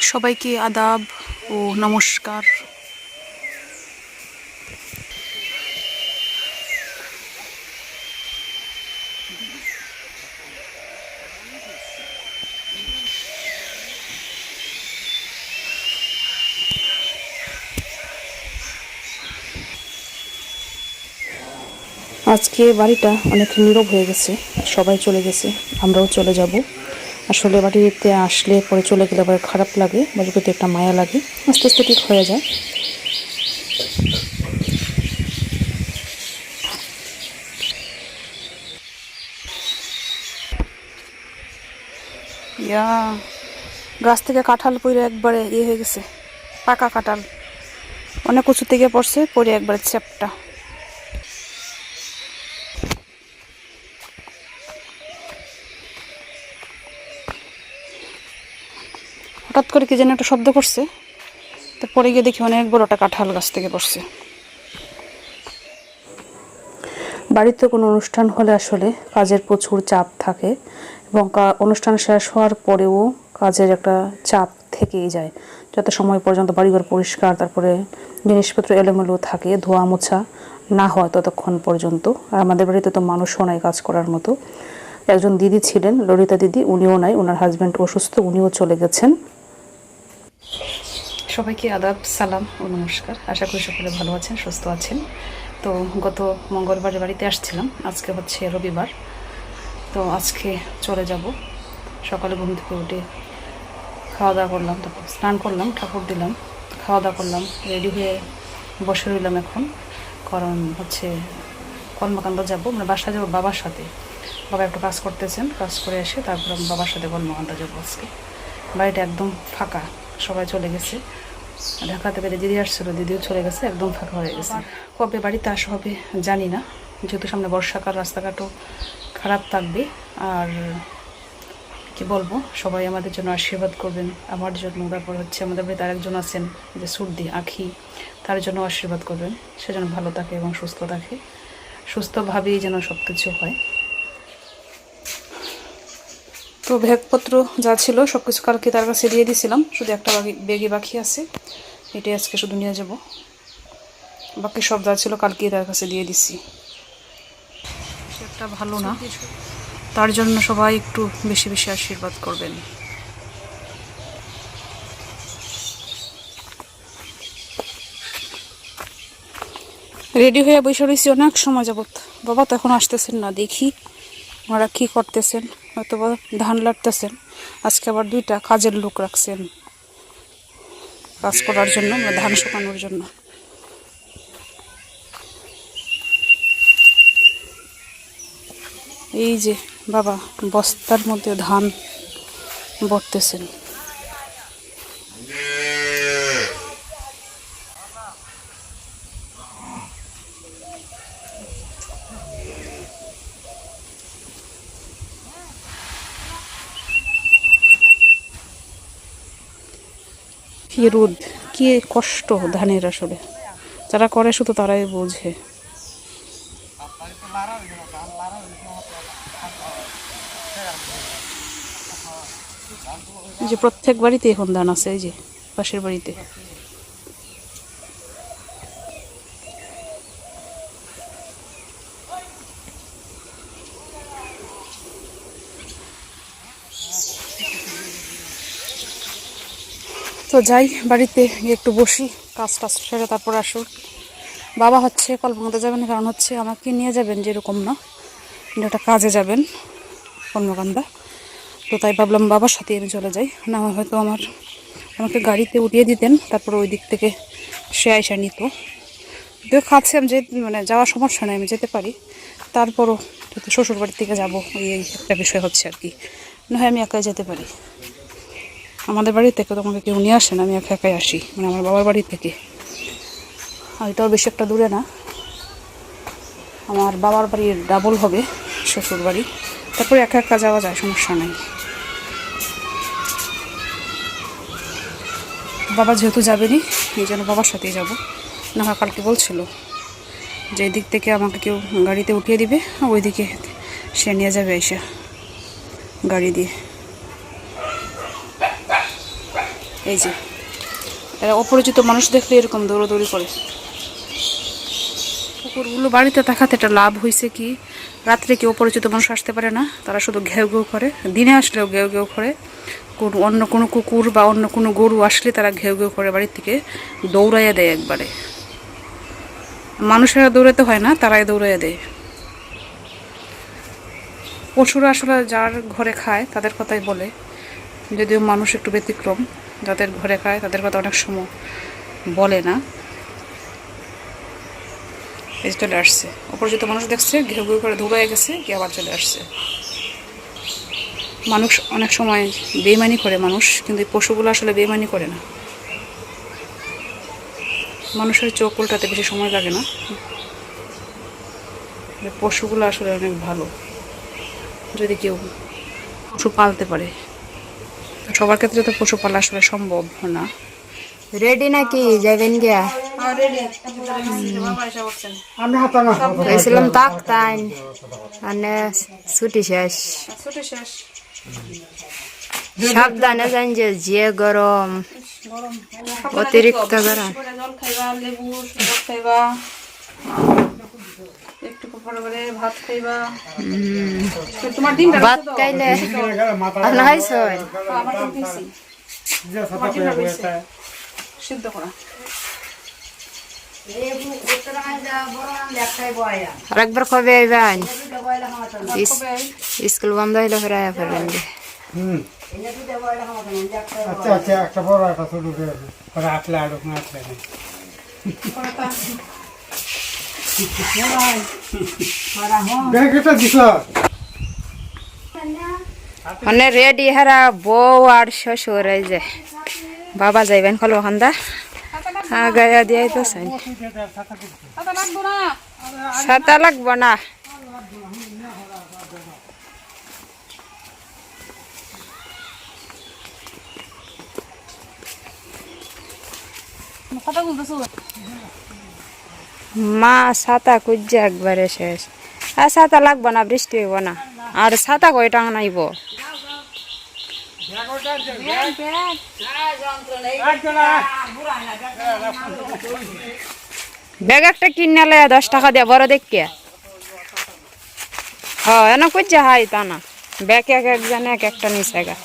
সবাইকে আদাব ও নমস্কার। আজকে বাড়িটা অনেক নীরব হয়ে গেছে, সবাই চলে গেছে, আমরাও চলে যাব। আসলে বাড়িতে আসলে পরে চলে গেলে আবার খারাপ লাগে, বাড়ির প্রতি একটা মায়া লাগে, আস্তে আস্তে ঠিক হয়ে যায়। ইয়া গাছ থেকে কাঁঠাল পড়ে একবারে হয়ে গেছে, পাকা কাঁঠাল অনেক উঁচু থেকে পড়ছে, পড়ে একবারে চ্যাপটা। হঠাৎ করে কি যেন একটা শব্দ করছে, তো পরে গিয়ে দেখি অনেক বড় একটা কাঁঠাল গাছ থেকে পড়ছে। বাড়িতে কোনো অনুষ্ঠান হলে আসলে কাজের প্রচুর চাপ থাকে এবং অনুষ্ঠান শেষ হওয়ার পরেও কাজের একটা চাপ থেকেই যায়। যত সময় পর্যন্ত বাড়িঘর পরিষ্কার, তারপরে জিনিসপত্র এলোমেলো থাকে, ধোয়া মোছা না হয় ততক্ষণ পর্যন্ত। আর আমাদের বাড়িতে তো মানুষও নাই কাজ করার মতো। একজন দিদি ছিলেন, ললিতা দিদি, উনিও নাই, ওনার হাজব্যান্ড অসুস্থ, উনিও চলে গেছেন। সবাইকে আদাব, সালাম ও নমস্কার। আশা করি সকলে ভালো আছেন, সুস্থ আছেন। তো গত মঙ্গলবারে বাড়িতে আসছিলাম, আজকে হচ্ছে রবিবার। তো আজকে চলে যাব। সকালে ঘুম থেকে উঠে খাওয়া দাওয়া করলাম, তারপর স্নান করলাম, ঠাকুর দিলাম, খাওয়া দাওয়া করলাম, রেডি হয়ে বসে রইলাম এখন। কারণ হচ্ছে কর্মকাণ্ড যাব, মানে বাসায় যাবো বাবার সাথে। বাবা একটু কাজ করতেছেন, কাজ করে এসে তারপর আমি বাবার সাথে কর্মকাণ্ড যাবো আজকে। বাড়িটা একদম ফাঁকা, সবাই চলে গেছে। ঢাকা থেকে দিদি আসছিল, দিদিও চলে গেছে, একদম ফাঁকা হয়ে গেছে। কবে বাড়িতে আসা হবে জানি না, যেহেতু সামনে বর্ষাকাল, রাস্তাঘাটও খারাপ থাকবে। আর কি বলবো, সবাই আমাদের জন্য আশীর্বাদ করবেন, আমার জন্য। তারপর হচ্ছে আমাদের বাড়িতে আরেকজন আছেন যে সুর্দি আখি, তার জন্য আশীর্বাদ করবেন, সে যেন ভালো থাকে এবং সুস্থ থাকে, সুস্থভাবেই যেন সব কিছু হয়। তো ব্যাগপত্র যা ছিল সব কিছু কালকে তার কাছে দিয়ে দিয়েছিলাম, শুধু একটা ব্যাগই বাকি আছে, এটাই আজকে শুধু নিয়ে যাব। বাকি সব যা ছিল কালকে তার কাছে দিয়ে দিছি। সেটা ভালো না, তার জন্য সবাই একটু বেশি বেশি আশীর্বাদ করবেন। রেডি হয়ে বসে রয়েছি অনেক সময় যাবত, বাবা তো এখন আসতেছেন না, দেখি ওনারা কী করতেছেন, হয়তো বা ধান লাটতেছেন। আজকে আবার 2টা কাজের লোক রাখছেন কাজ করার জন্য, ধান শুকানোর জন্য। এই যে বাবা বস্তার মধ্যে ধান ভরতেছেন। কি রোদ, কি কষ্ট ধানের, আসলে যারা করে শুধু তারাই বোঝে। এই যে প্রত্যেক বাড়িতে এখন ধান আছে, এই যে পাশের বাড়িতে। তো যাই, বাড়িতে গিয়ে একটু বসি, কাজ টাজ সেরে তারপর আসুন। বাবা হচ্ছে কলকাতা যাবেন, কারণ হচ্ছে আমাকে নিয়ে যাবেন যেরকম না, একটা কাজে যাবেন কর্মকাণ্ডা। তো তাই ভাবলাম বাবার সাথে আমি চলে যাই, না হয়তো আমাকে গাড়িতে উঠিয়ে দিতেন, তারপর ওই দিক থেকে সে আইসা নিত। যদিও খাচ্ছে, আমি মানে যাওয়ার সমস্যা নেই, আমি যেতে পারি। তারপরও যদি শ্বশুর বাড়ির থেকে যাবো, এই একটা বিষয় হচ্ছে আর কি, না হয় আমি একাই যেতে পারি। আমাদের বাড়ি থেকে তো আমাকে কেউ নিয়ে আসে না, আমি একা একাই আসি, মানে আমার বাবার বাড়ি থেকে। আর এটাও বেশি একটা দূরে না, আমার বাবার বাড়ির ডাবল হবে শ্বশুর বাড়ি, তারপরে একা একা যাওয়া যায়, সমস্যা নেই। বাবা যেহেতু যাবেনি, এই জন্য বাবার সাথেই যাব। না হয় কালকে বলছিল যে দিক থেকে আমাকে কেউ গাড়িতে উঠিয়ে দিবে, ওই দিকে সে নিয়ে যাবে এসে গাড়ি দিয়ে। এই যে এরা অপরিচিত মানুষ দেখলে এরকম দৌড়াদৌড়ি করে। কুকুরগুলো বাড়িতে থাকাতে একটা লাভ হয়েছে কি, রাত্রে কেউ অপরিচিত মানুষ আসতে পারে না, তারা শুধু ঘেউ ঘেউ করে। দিনে আসলেও ঘেউ ঘেউ করে। অন্য কোনো কুকুর বা অন্য কোনো গরু আসলে তারা ঘেউ ঘেউ করে বাড়ির থেকে দৌড়াইয়া দেয় একবারে। মানুষেরা দৌড়াতে হয় না, তারাই দৌড়াইয়া দেয়। পশুরা আসলে যার ঘরে খায় তাদের কথাই বলে, যদিও মানুষ একটু ব্যতিক্রম, যাদের ঘরে খায় তাদের কথা অনেক সময় বলে না। এই চলে আসছে, অপরিচিত মানুষ দেখছে, ঘেউ ঘেউ করে দৌড়ায় গেছে, কি আবার চলে আসছে। মানুষ অনেক সময় বেইমানি করে মানুষ, কিন্তু এই পশুগুলো আসলে বেইমানি করে না। মানুষের চোখ উল্টাতে বেশি সময় লাগে না। পশুগুলো আসলে অনেক ভালো, যদি কেউ পশু পালতে পারে। সবার ক্ষেত্রে তো পশু পালা আসলে সম্ভব না। রেডি নাকি যাবেন গিয়া? গেছিলাম তাকতাইন, মানে ছুটি শেষ। সাবধানে যান, যে গরম, অতিরিক্ত গরম। ভাত খাইলে সিদ্ধ করা। আরেকবার কবে আইবেন? স্কুল বন্ধ হইলে ফের আয়া ফেরবেন। আচ্ছা আচ্ছা, একটা বড় একটা ছোট করে আটলে আড়ক না আটলে নেই। ব্যাগটা দিছ মানে রেডি হারা বউ আর শ্বশুর, এই যে বাবা যাইবেন কল ওখানদা গায়া দিয়ে তো ছাতা লাগবো না। মা ছাতা খুঁজছে একবারে শেষ। আর ছাতা লাগবো না, বৃষ্টি হইব না। আর ছাতা কয়টা আনাইব? ব্যাগ একটা কিনালে 10 টাকা দিয়ে বড় দেখিয়ে। হ্যাঁ এনে খুঁজছে, হাই তা না, ব্যাগ এক একজনে এক একটা নিচে গা।